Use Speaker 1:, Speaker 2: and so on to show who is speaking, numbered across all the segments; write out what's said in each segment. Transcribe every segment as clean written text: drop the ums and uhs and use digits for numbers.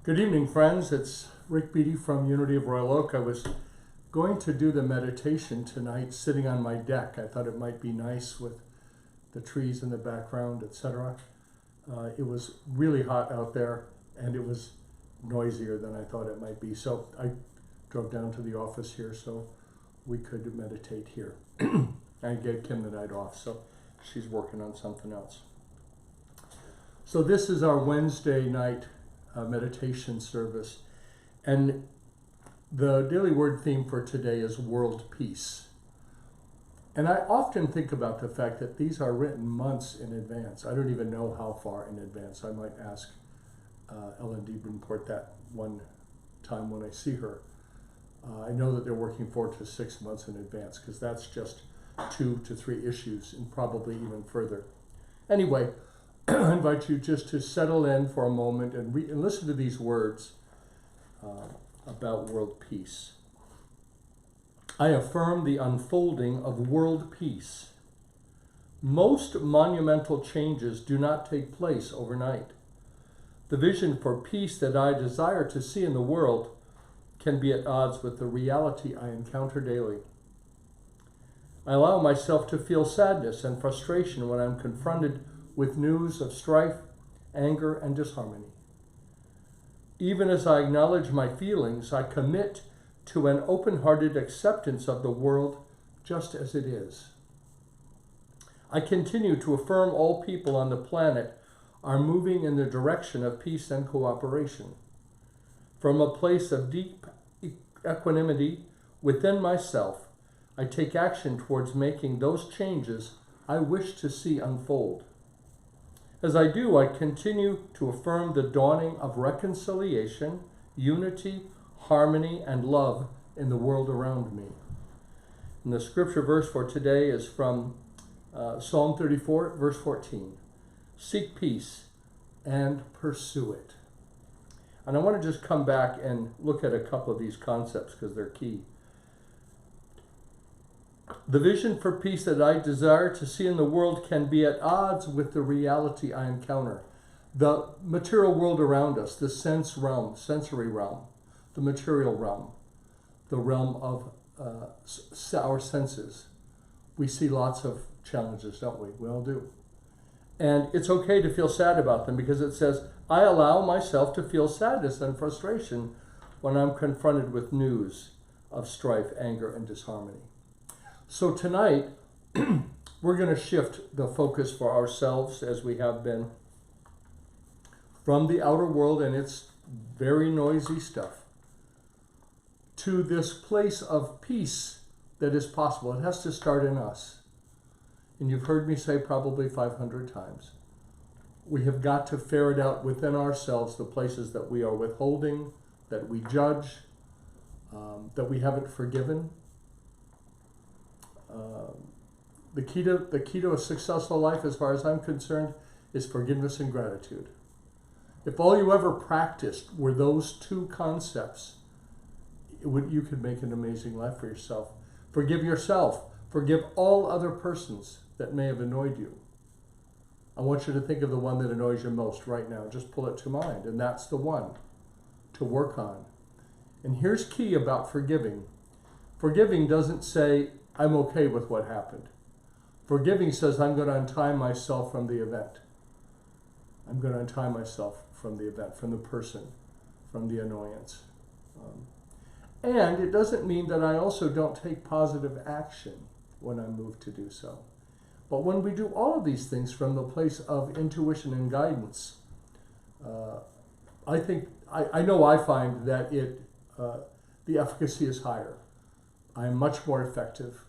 Speaker 1: Good evening, friends. It's Rick Beatty from Unity of Royal Oak. I was going to do the meditation tonight sitting on my deck. I thought it might be nice with the trees in the background, etc. It was really hot out there and it was noisier than I thought it might be. So I drove down to the office here so we could meditate here. I gave Kim the night off, so she's working on something else. So this is our Wednesday night meditation service, and the daily word theme for today is world peace. And I often think about the fact that these are written months in advance. I don't even know how far in advance. I might ask Ellen Diebenport that one time when I see her. I know that they're working 4 to 6 months in advance, because that's just 2 to 3 issues and probably even further. Anyway, I invite you just to settle in for a moment and listen to these words about world peace. I affirm the unfolding of world peace. Most monumental changes do not take place overnight. The vision for peace that I desire to see in the world can be at odds with the reality I encounter daily. I allow myself to feel sadness and frustration when I'm confronted with news of strife, anger, and disharmony. Even as I acknowledge my feelings, I commit to an open-hearted acceptance of the world just as it is. I continue to affirm all people on the planet are moving in the direction of peace and cooperation. From a place of deep equanimity within myself, I take action towards making those changes I wish to see unfold. As I do, I continue to affirm the dawning of reconciliation, unity, harmony, and love in the world around me. And the scripture verse for today is from Psalm 34, verse 14. Seek peace and pursue it. And I want to just come back and look at a couple of these concepts because they're key. The vision for peace that I desire to see in the world can be at odds with the reality I encounter. The material world around us, the sensory realm, the material realm, the realm of our senses. We see lots of challenges, don't we? We all do. And it's okay to feel sad about them because it says, I allow myself to feel sadness and frustration when I'm confronted with news of strife, anger, and disharmony. So tonight, we're going to shift the focus for ourselves, as we have been, from the outer world and its very noisy stuff to this place of peace that is possible. It has to start in us. And you've heard me say probably 500 times, we have got to ferret out within ourselves the places that we are withholding, that we judge, that we haven't forgiven. The key to a successful life, as far as I'm concerned, is forgiveness and gratitude. If all you ever practiced were those two concepts, you could make an amazing life for yourself. Forgive yourself. Forgive all other persons that may have annoyed you. I want you to think of the one that annoys you most right now. Just pull it to mind, and that's the one to work on. And here's key about forgiving. Forgiving doesn't say, I'm okay with what happened. Forgiving says, I'm going to untie myself from the event. I'm going to untie myself from the event, from the person, from the annoyance. And it doesn't mean that I also don't take positive action when I'm moved to do so. But when we do all of these things from the place of intuition and guidance, I find that the efficacy is higher. I'm much more effective.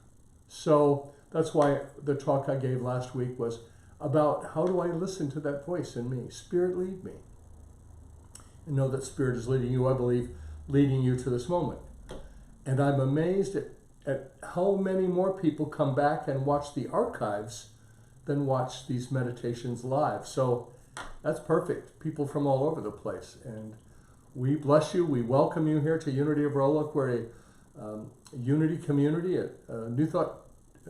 Speaker 1: So that's why the talk I gave last week was about how do I listen to that voice in me? Spirit, lead me. And know that Spirit is leading you, I believe, leading you to this moment. And I'm amazed at how many more people come back and watch the archives than watch these meditations live. So that's perfect. People from all over the place. And we bless you. We welcome you here to Unity of Royal Oak. We're a unity community, a New Thought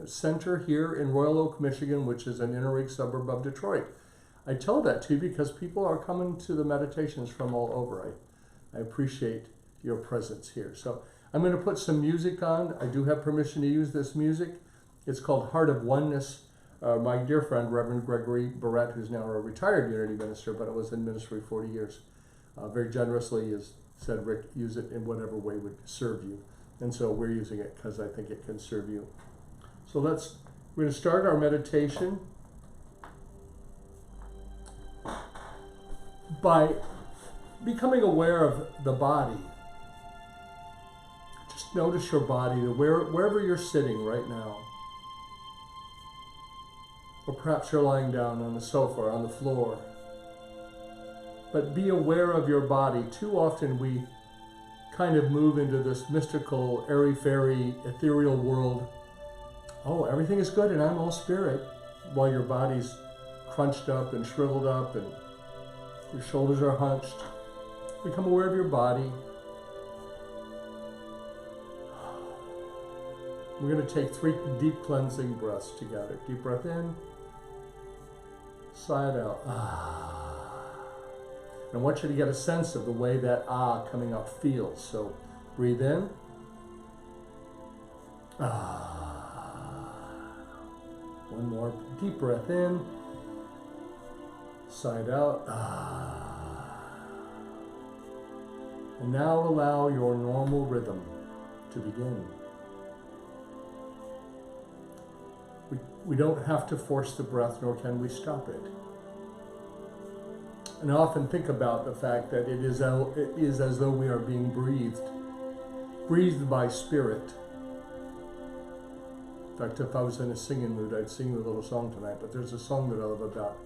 Speaker 1: Center here in Royal Oak, Michigan, which is an inner ring suburb of Detroit. I tell that to you because people are coming to the meditations from all over. I appreciate your presence here. So I'm going to put some music on. I do have permission to use this music. It's called Heart of Oneness. My dear friend, Reverend Gregory Barrett, who's now a retired Unity minister, but was in ministry 40 years, very generously has said, Rick, use it in whatever way would serve you. And so we're using it because I think it can serve you. So we're going to start our meditation by becoming aware of the body. Just notice your body, wherever you're sitting right now. Or perhaps you're lying down on the sofa or on the floor. But be aware of your body. Too often we kind of move into this mystical, airy-fairy, ethereal world. Oh, everything is good and I'm all spirit, while your body's crunched up and shriveled up and your shoulders are hunched. Become aware of your body. We're going to take 3 deep cleansing breaths together. Deep breath in, sigh it out. And I want you to get a sense of the way that coming up feels. So breathe in. One more deep breath in. Sigh it out. And now allow your normal rhythm to begin. We don't have to force the breath, nor can we stop it. And I often think about the fact that it is as though we are being breathed by spirit. In fact, if I was in a singing mood, I'd sing you a little song tonight, but there's a song that I love about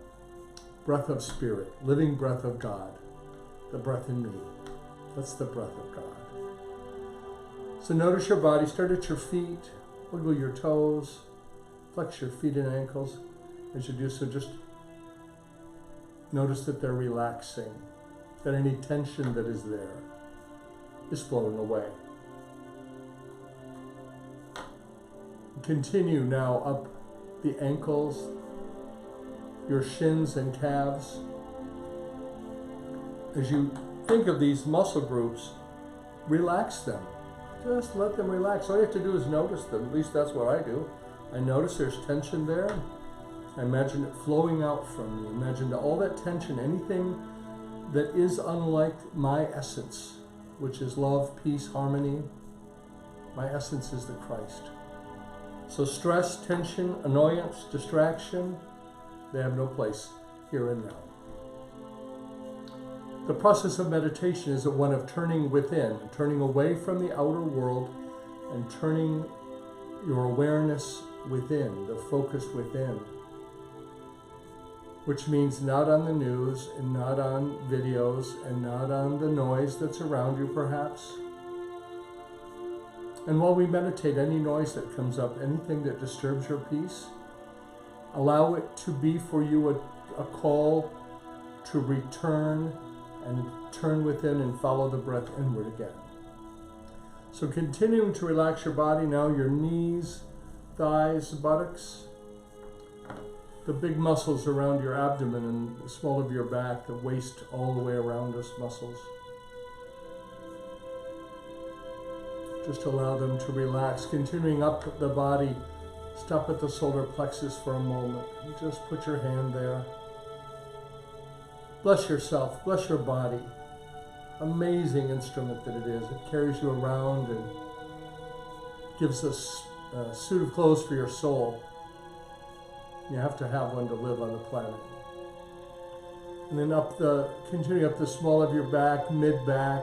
Speaker 1: breath of spirit, living breath of God, the breath in me. That's the breath of God. So notice your body. Start at your feet, wiggle your toes, flex your feet and ankles. As you do so, just notice that they're relaxing, that any tension that is there is flowing away. Continue now up the ankles, your shins and calves. As you think of these muscle groups, relax them. Just let them relax. All you have to do is notice them. At least that's what I do. I notice there's tension there. I imagine it flowing out from me. Imagine all that tension, anything that is unlike my essence, which is love, peace, harmony. My essence is the Christ. So stress, tension, annoyance, distraction, they have no place here and now. The process of meditation is one of turning within, turning away from the outer world and turning your awareness within, the focus within. Which means not on the news and not on videos and not on the noise that's around you perhaps. And while we meditate, any noise that comes up, anything that disturbs your peace, allow it to be for you a call to return and turn within and follow the breath inward again. So continuing to relax your body now, your knees, thighs, buttocks, the big muscles around your abdomen and the small of your back, the waist all the way around those muscles. Just allow them to relax. Continuing up the body, stop at the solar plexus for a moment. Just put your hand there. Bless yourself, bless your body. Amazing instrument that it is. It carries you around and gives us a suit of clothes for your soul. You have to have one to live on the planet. And then continue up the small of your back, mid-back,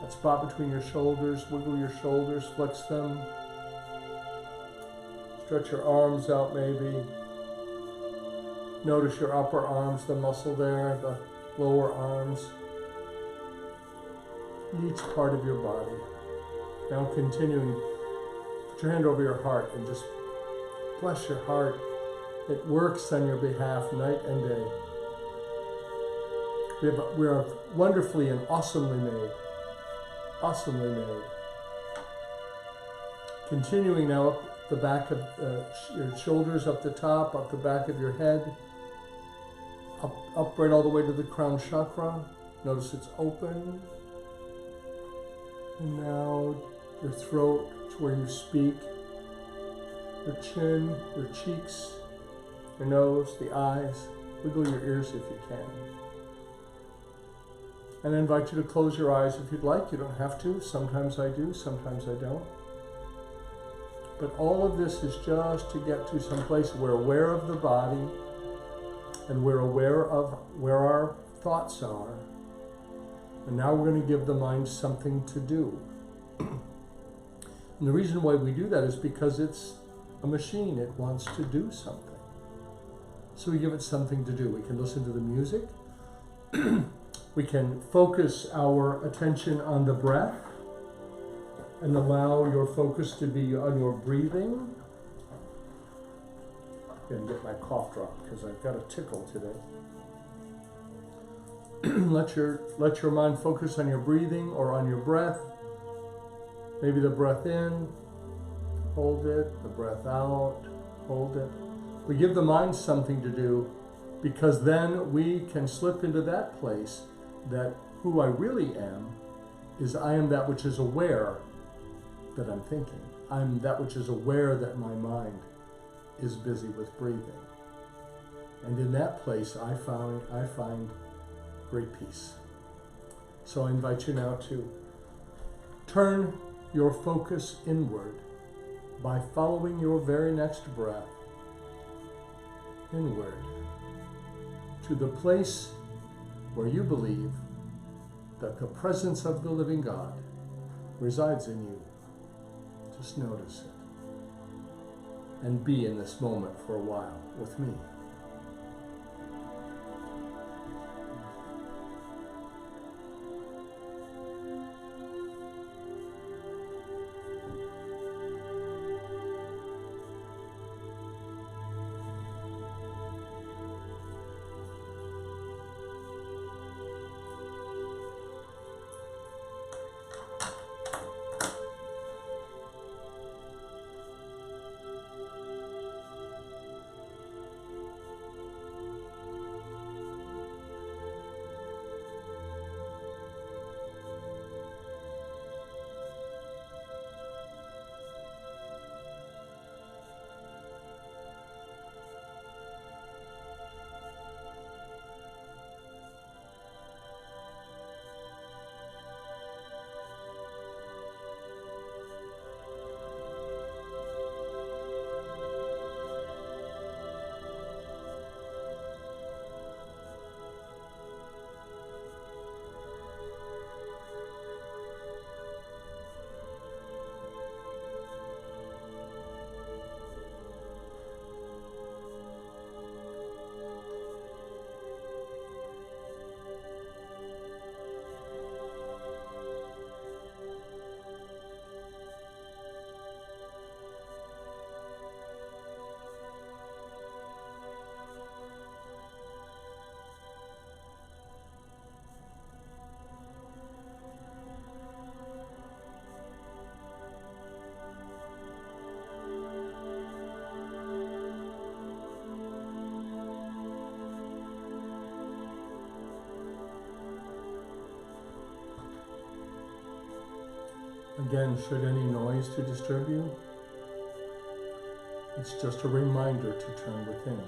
Speaker 1: that spot between your shoulders. Wiggle your shoulders, flex them. Stretch your arms out maybe. Notice your upper arms, the muscle there, the lower arms. Each part of your body. Now continuing, put your hand over your heart and just bless your heart. It works on your behalf night and day. We are wonderfully and awesomely made. Awesomely made. Continuing now up the back of your shoulders, up the top, up the back of your head, up right all the way to the Crown Chakra. Notice it's open. And now your throat is where you speak, your chin, your cheeks, your nose, the eyes. Wiggle your ears if you can. And I invite you to close your eyes if you'd like. You don't have to. Sometimes I do, sometimes I don't. But all of this is just to get to some place where we're aware of the body and we're aware of where our thoughts are. And now we're going to give the mind something to do. And the reason why we do that is because it's a machine. It wants to do something. So we give it something to do. We can listen to the music. We can focus our attention on the breath and allow your focus to be on your breathing. I'm going to get my cough drop because I've got a tickle today. Let your mind focus on your breathing or on your breath. Maybe the breath in, hold it, the breath out, hold it. We give the mind something to do because then we can slip into that place that who I really am is I am that which is aware that I'm thinking. I'm that which is aware that my mind is busy with breathing. And in that place I find great peace. So I invite you now to turn your focus inward by following your very next breath inward to the place where you believe that the presence of the living God resides in you. Just notice it and be in this moment for a while with me. Again, should any noise to disturb you, it's just a reminder to turn within.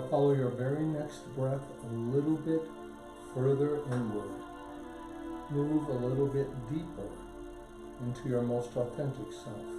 Speaker 1: follow your very next breath a little bit further inward. Move a little bit deeper into your most authentic self.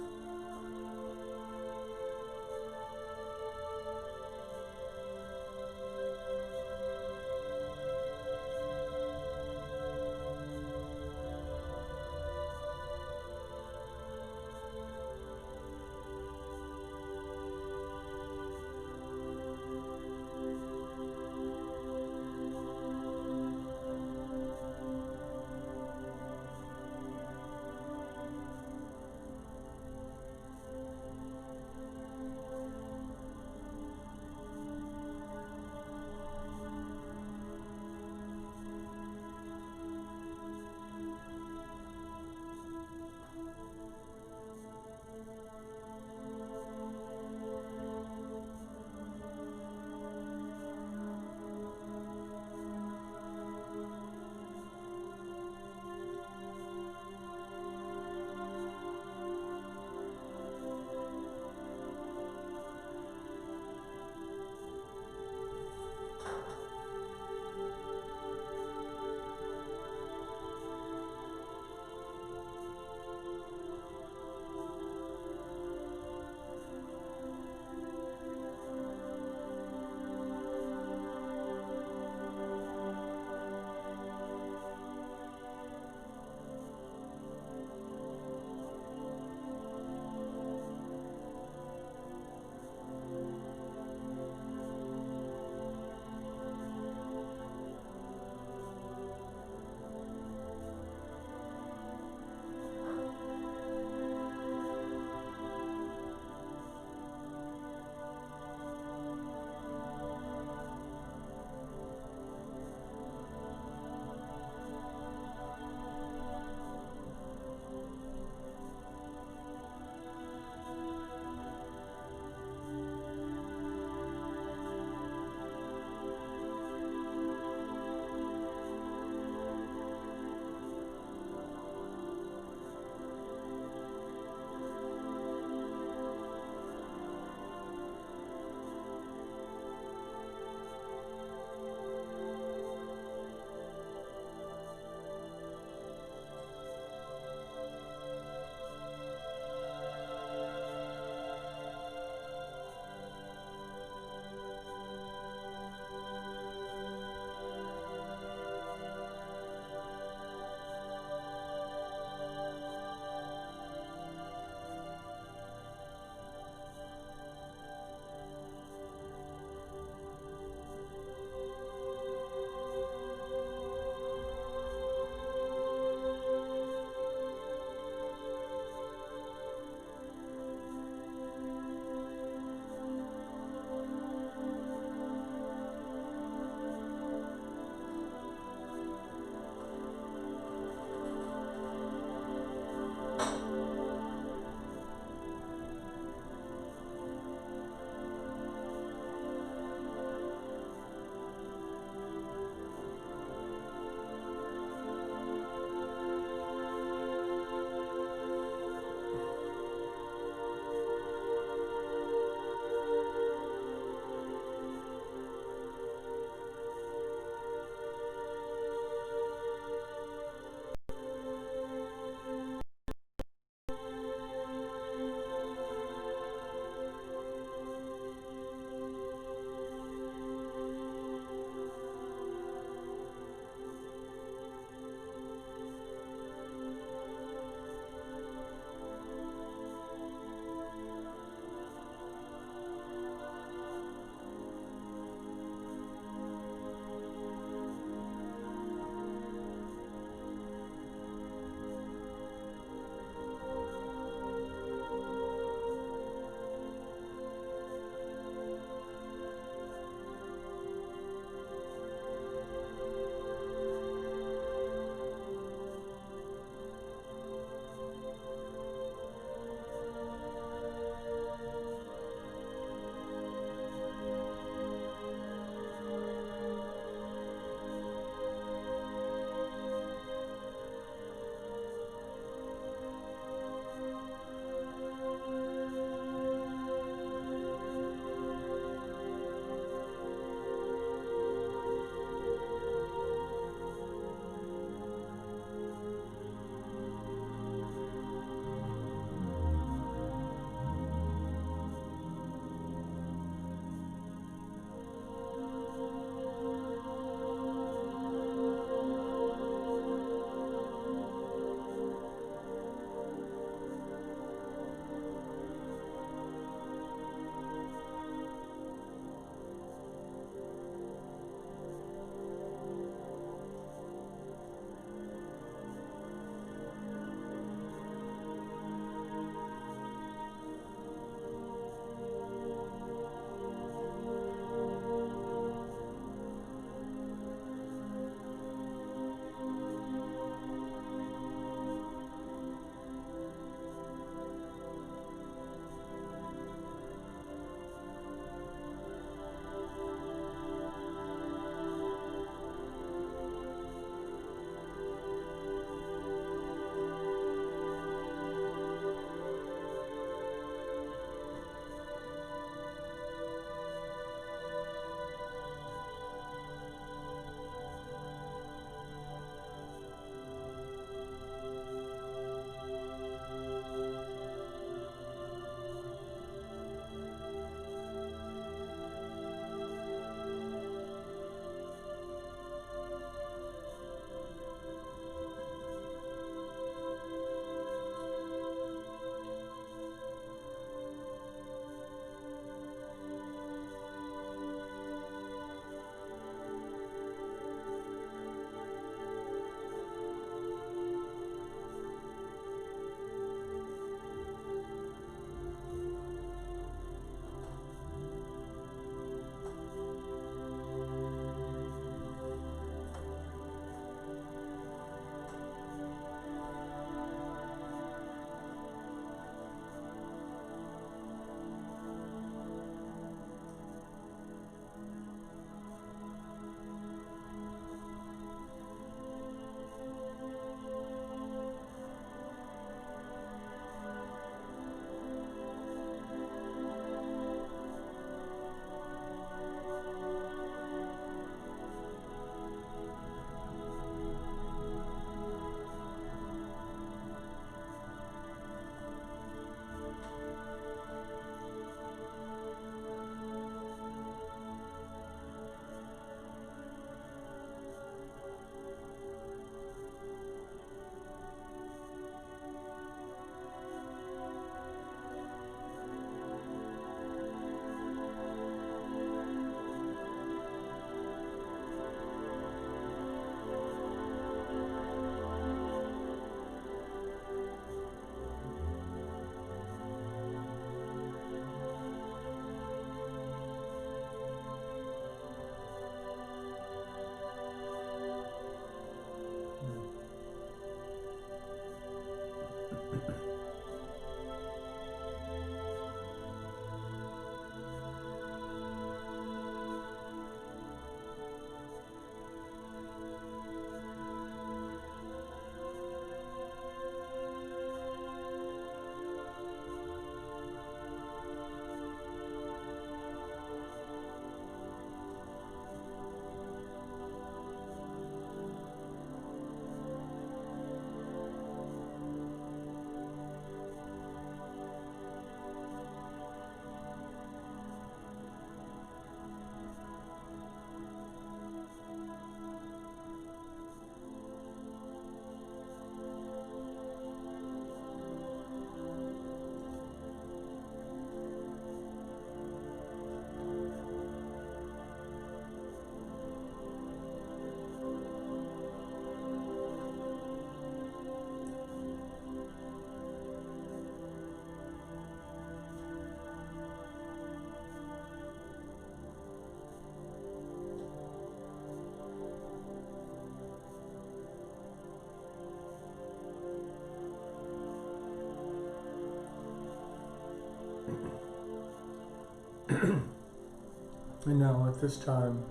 Speaker 1: And now at this time,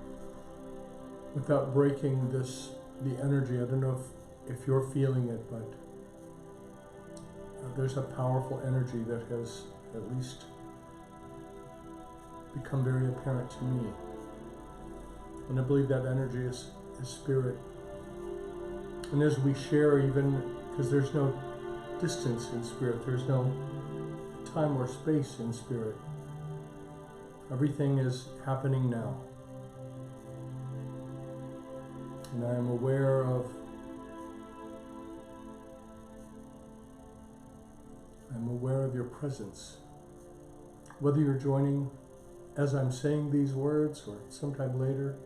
Speaker 1: without breaking the energy, I don't know if you're feeling it, but there's a powerful energy that has at least become very apparent to me. And I believe that energy is spirit. And as we share, even because there's no distance in spirit, there's no time or space in spirit. Everything is happening now. And I am aware of your presence. Whether you're joining as I'm saying these words or sometime later,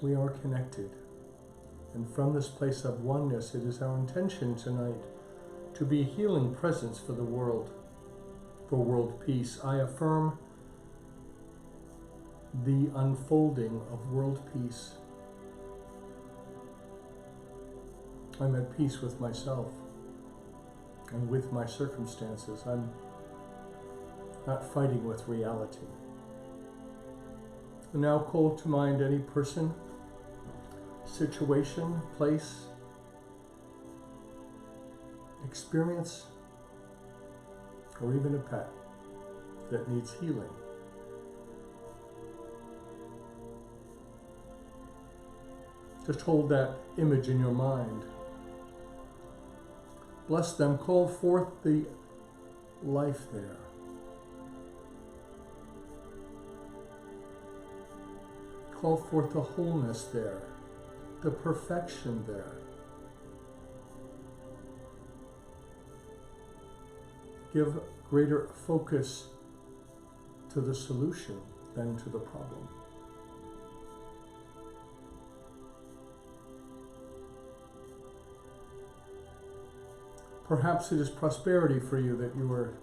Speaker 1: we are connected. And from this place of oneness, it is our intention tonight to be a healing presence for the world, for world peace. I affirm the unfolding of world peace. I'm at peace with myself and with my circumstances. I'm not fighting with reality. And now call to mind any person, situation, place, experience, or even a pet that needs healing. Just hold that image in your mind. Bless them, call forth the life there. Call forth the wholeness there, the perfection there. Give greater focus to the solution than to the problem. Perhaps it is prosperity for you that you are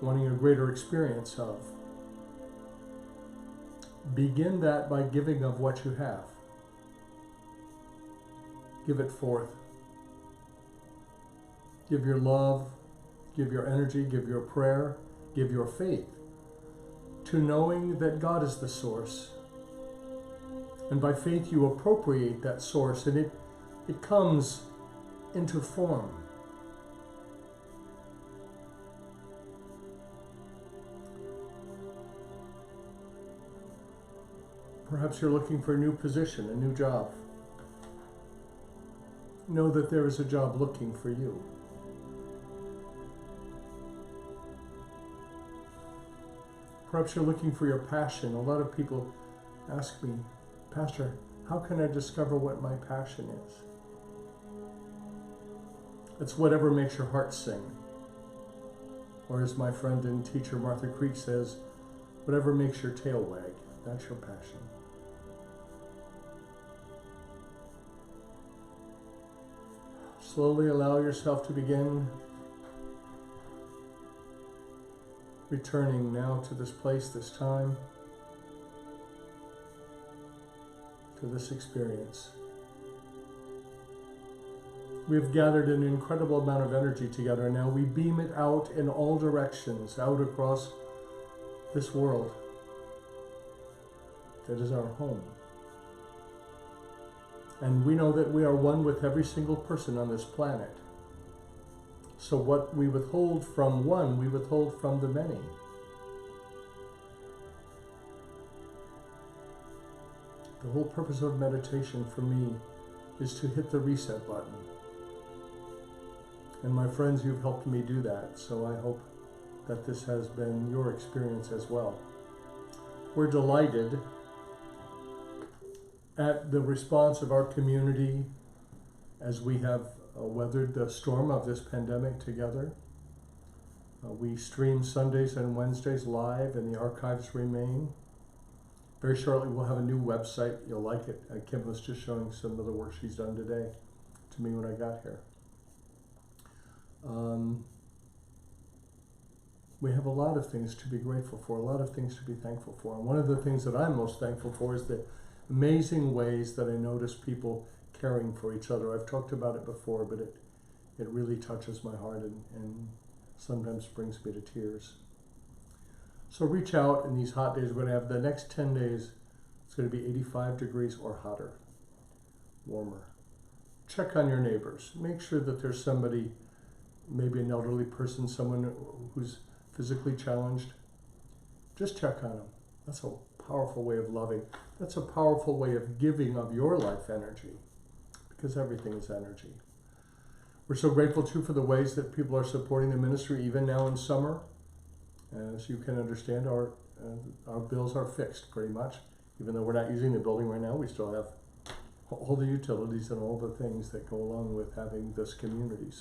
Speaker 1: wanting a greater experience of. Begin that by giving of what you have. Give it forth. Give your love, give your energy, give your prayer, give your faith to knowing that God is the source. And by faith you appropriate that source, and it comes into form. Perhaps you're looking for a new position, a new job. Know that there is a job looking for you. Perhaps you're looking for your passion. A lot of people ask me, Pastor, how can I discover what my passion is? It's whatever makes your heart sing. Or as my friend and teacher Martha Creek says, whatever makes your tail wag, that's your passion. Slowly allow yourself to begin returning now to this place, this time, to this experience. We've gathered an incredible amount of energy together. Now we beam it out in all directions, out across this world that is our home. And we know that we are one with every single person on this planet. So what we withhold from one, we withhold from the many. The whole purpose of meditation for me is to hit the reset button. And my friends, you've helped me do that, so I hope that this has been your experience as well. We're delighted at the response of our community as we have weathered the storm of this pandemic together. We stream Sundays and Wednesdays live, and the archives remain. Very shortly we'll have a new website. You'll like it. Kim was just showing some of the work she's done today to me when I got here. We have a lot of things to be grateful for, a lot of things to be thankful for. And one of the things that I'm most thankful for is the amazing ways that I notice people caring for each other. I've talked about it before, but it really touches my heart and sometimes brings me to tears. So reach out in these hot days. We're going to have the next 10 days, it's going to be 85 degrees or hotter, warmer. Check on your neighbors. Make sure that there's somebody, maybe an elderly person, someone who's physically challenged. Just check on them. That's a powerful way of loving. That's a powerful way of giving of your life energy, because everything is energy. We're so grateful too for the ways that people are supporting the ministry, even now in summer. As you can understand, our bills are fixed pretty much. Even though we're not using the building right now, we still have all the utilities and all the things that go along with having this community.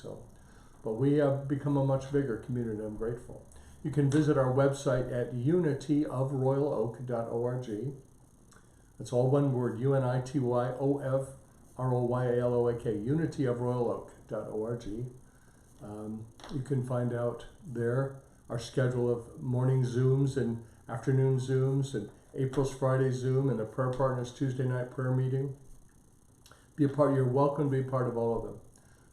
Speaker 1: But we have become a much bigger community. I'm grateful. You can visit our website at unityofroyaloak.org. It's all one word, UNITYOFROYALOAK, unityofroyaloak.org. You can find out there our schedule of morning Zooms and afternoon Zooms and April's Friday Zoom and the Prayer Partners Tuesday night prayer meeting. Be a part. You're welcome to be part of all of them.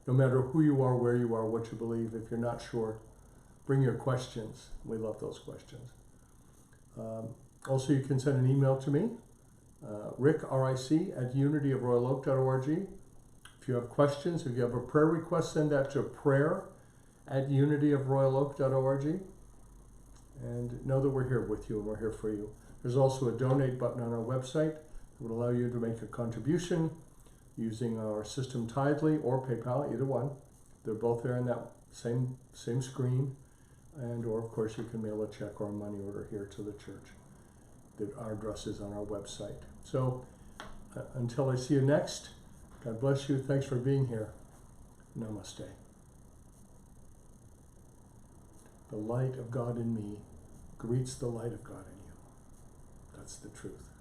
Speaker 1: No matter who you are, where you are, what you believe. If you're not sure, bring your questions. We love those questions. Also, you can send an email to me, Rick, R-I-C, at unityofroyaloak.org. If you have questions, if you have a prayer request, send that to prayer@unityofroyaloak.org. And know that we're here with you and we're here for you. There's also a donate button on our website that would allow you to make a contribution using our system Tidely or PayPal, either one. They're both there in that same screen. And or of course you can mail a check or a money order here to the church. Our address is on our website. So until I see you next, God bless you. Thanks for being here. Namaste. The light of God in me greets the light of God in you. That's the truth.